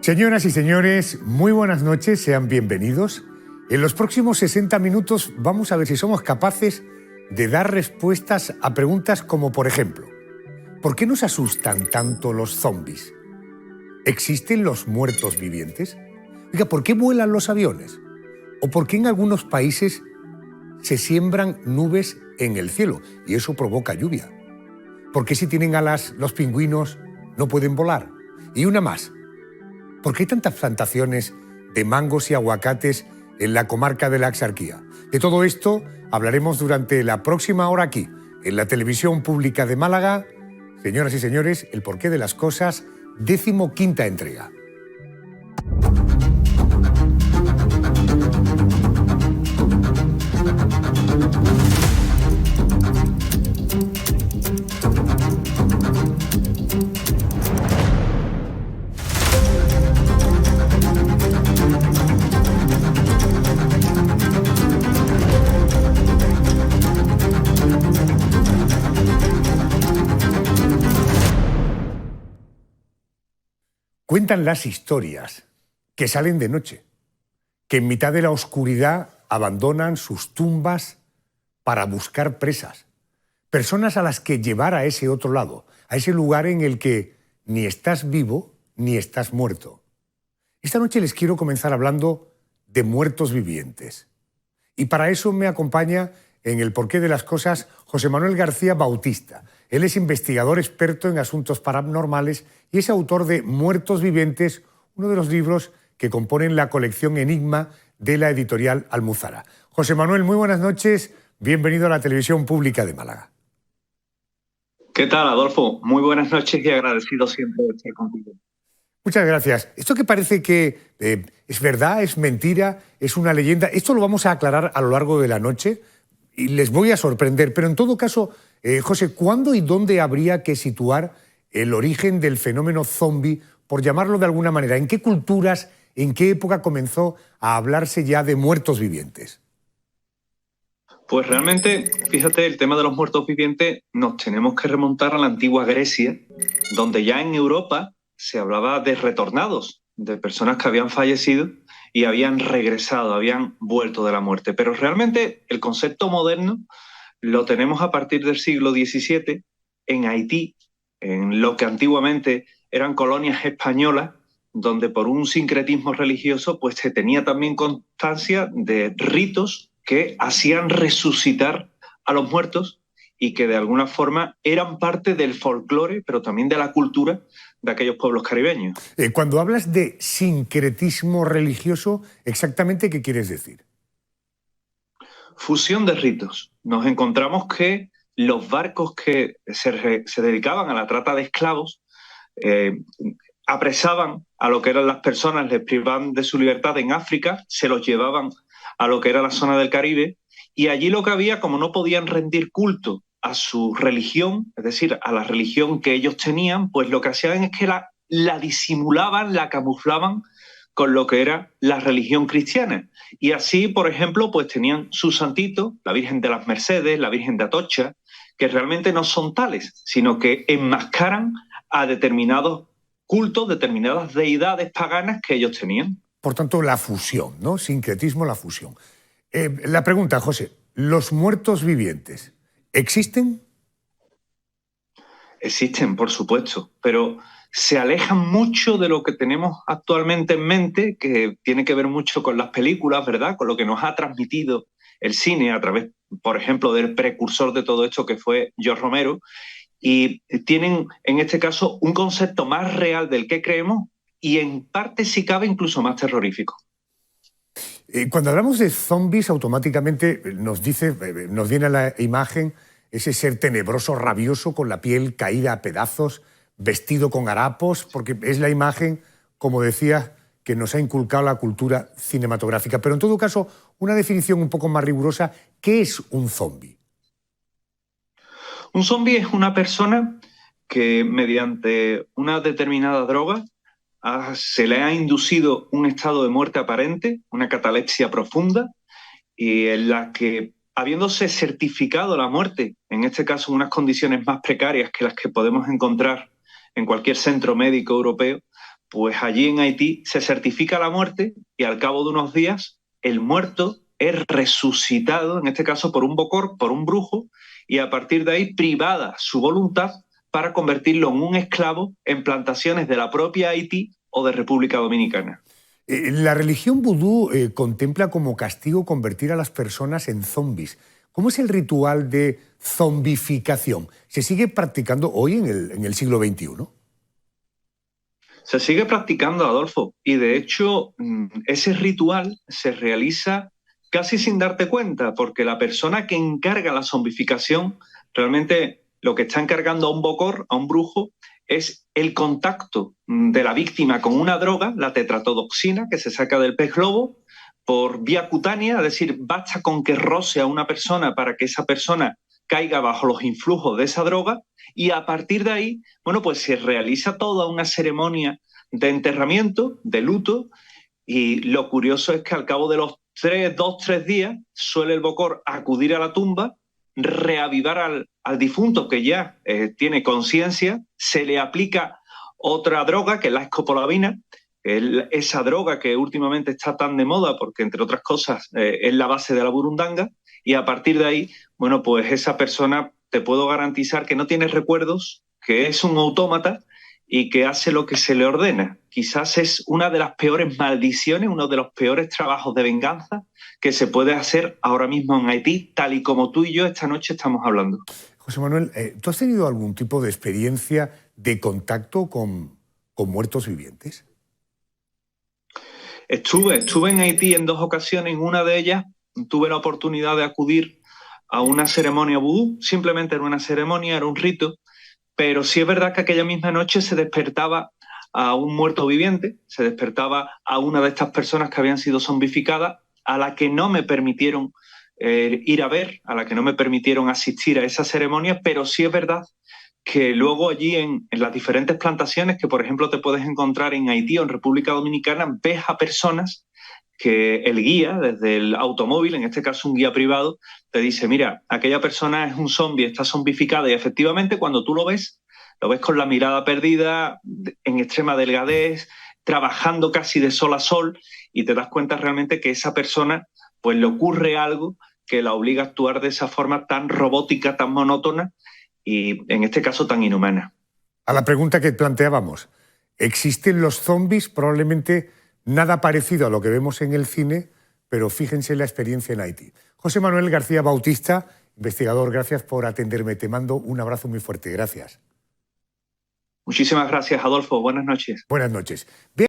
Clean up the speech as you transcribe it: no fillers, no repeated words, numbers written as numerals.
Señoras y señores, muy buenas noches, sean bienvenidos. En los próximos 60 minutos vamos a ver si somos capaces de dar respuestas a preguntas como, por ejemplo, ¿por qué nos asustan tanto los zombies? ¿Existen los muertos vivientes? Oiga, ¿por qué vuelan los aviones? ¿O por qué en algunos países se siembran nubes en el cielo y eso provoca lluvia? ¿Por qué si tienen alas los pingüinos no pueden volar? Y una más. ¿Por qué hay tantas plantaciones de mangos y aguacates en la comarca de la Axarquía? De todo esto hablaremos durante la próxima hora aquí, en la televisión pública de Málaga. Señoras y señores, El porqué de las cosas, 15ª entrega. Cuentan las historias que salen de noche, que en mitad de la oscuridad abandonan sus tumbas para buscar presas, personas a las que llevar a ese otro lado, a ese lugar en el que ni estás vivo ni estás muerto. Esta noche les quiero comenzar hablando de muertos vivientes. Y para eso me acompaña en El porqué de las cosas José Manuel García Bautista. Él es investigador experto en asuntos paranormales y es autor de Muertos vivientes, uno de los libros que componen la colección Enigma de la editorial Almuzara. José Manuel, muy buenas noches. Bienvenido a la televisión pública de Málaga. ¿Qué tal, Adolfo? Muy buenas noches y agradecido siempre de estar contigo. Muchas gracias. Esto que parece que es verdad, es mentira, es una leyenda, esto lo vamos a aclarar a lo largo de la noche y les voy a sorprender. Pero en todo caso, José, ¿cuándo y dónde habría que situar el origen del fenómeno zombie, por llamarlo de alguna manera? ¿En qué culturas, en qué época comenzó a hablarse ya de muertos vivientes? Pues realmente, fíjate, el tema de los muertos vivientes nos tenemos que remontar a la antigua Grecia, donde ya en Europa se hablaba de retornados, de personas que habían fallecido y habían regresado, habían vuelto de la muerte. Pero realmente el concepto moderno lo tenemos a partir del siglo XVII en Haití, en lo que antiguamente eran colonias españolas, donde por un sincretismo religioso pues se tenía también constancia de ritos que hacían resucitar a los muertos y que de alguna forma eran parte del folclore, pero también de la cultura de aquellos pueblos caribeños. Cuando hablas de sincretismo religioso, ¿exactamente qué quieres decir? Fusión de ritos. Nos encontramos que los barcos que se dedicaban a la trata de esclavos apresaban a lo que eran las personas, les privaban de su libertad en África, se los llevaban a lo que era la zona del Caribe, y allí lo que había, como no podían rendir culto a su religión, es decir, a la religión que ellos tenían, pues lo que hacían es que la disimulaban, la camuflaban con lo que era la religión cristiana. Y así, por ejemplo, pues tenían su santito, la Virgen de las Mercedes, la Virgen de Atocha, que realmente no son tales, sino que enmascaran a determinados cultos, determinadas deidades paganas que ellos tenían. Por tanto, la fusión, ¿no? Sincretismo, la fusión. La pregunta, José, ¿los muertos vivientes existen? Existen, por supuesto, pero se alejan mucho de lo que tenemos actualmente en mente, que tiene que ver mucho con las películas, ¿verdad? Con lo que nos ha transmitido el cine a través, por ejemplo, del precursor de todo esto que fue George Romero, y tienen, en este caso, un concepto más real del que creemos y en parte, si cabe, incluso más terrorífico. Cuando hablamos de zombies, automáticamente nos viene a la imagen ese ser tenebroso, rabioso, con la piel caída a pedazos, vestido con harapos, porque es la imagen, como decía, que nos ha inculcado la cultura cinematográfica. Pero en todo caso, una definición un poco más rigurosa, ¿qué es un zombi? Un zombi es una persona que mediante una determinada droga se le ha inducido un estado de muerte aparente, una catalepsia profunda, y en la que, habiéndose certificado la muerte, en este caso en unas condiciones más precarias que las que podemos encontrar en cualquier centro médico europeo, pues allí en Haití se certifica la muerte y al cabo de unos días el muerto es resucitado, en este caso por un bokor, por un brujo, y a partir de ahí privada su voluntad para convertirlo en un esclavo en plantaciones de la propia Haití o de República Dominicana. La religión vudú contempla como castigo convertir a las personas en zombis. ¿Cómo es el ritual de zombificación? ¿Se sigue practicando hoy en el siglo XXI? Se sigue practicando, Adolfo, y de hecho ese ritual se realiza casi sin darte cuenta, porque la persona que encarga la zombificación realmente lo que está encargando a un bokor, a un brujo, es el contacto de la víctima con una droga, la tetratodoxina, que se saca del pez globo, por vía cutánea, es decir, basta con que roce a una persona para que esa persona caiga bajo los influjos de esa droga, y a partir de ahí, bueno, pues se realiza toda una ceremonia de enterramiento, de luto, y lo curioso es que al cabo de los 2, 3 días suele el bokor acudir a la tumba, reavivar al difunto que ya tiene conciencia, se le aplica otra droga que es la escopolamina, esa droga que últimamente está tan de moda porque entre otras cosas es la base de la burundanga, y a partir de ahí, bueno, pues esa persona te puedo garantizar que no tiene recuerdos, que es un autómata y que hace lo que se le ordena. Quizás es una de las peores maldiciones, uno de los peores trabajos de venganza que se puede hacer ahora mismo en Haití, tal y como tú y yo esta noche estamos hablando. José Manuel, ¿tú has tenido algún tipo de experiencia de contacto con muertos vivientes? Estuve en Haití en 2 ocasiones. En una de ellas tuve la oportunidad de acudir a una ceremonia vudú. Simplemente era una ceremonia, era un rito, pero sí es verdad que aquella misma noche se despertaba a un muerto viviente, se despertaba a una de estas personas que habían sido zombificadas, a la que no me permitieron ir a ver, a la que no me permitieron asistir a esa ceremonia, pero sí es verdad que luego allí en las diferentes plantaciones que, por ejemplo, te puedes encontrar en Haití o en República Dominicana, ves a personas que el guía, desde el automóvil, en este caso un guía privado, te dice, mira, aquella persona es un zombie, está zombificada, y efectivamente cuando tú lo ves con la mirada perdida, en extrema delgadez, trabajando casi de sol a sol, y te das cuenta realmente que esa persona pues le ocurre algo que la obliga a actuar de esa forma tan robótica, tan monótona y en este caso tan inhumana. A la pregunta que planteábamos, ¿existen los zombies? Probablemente nada parecido a lo que vemos en el cine, pero fíjense la experiencia en Haití. José Manuel García Bautista, investigador, gracias por atenderme. Te mando un abrazo muy fuerte. Gracias. Muchísimas gracias, Adolfo. Buenas noches. Buenas noches.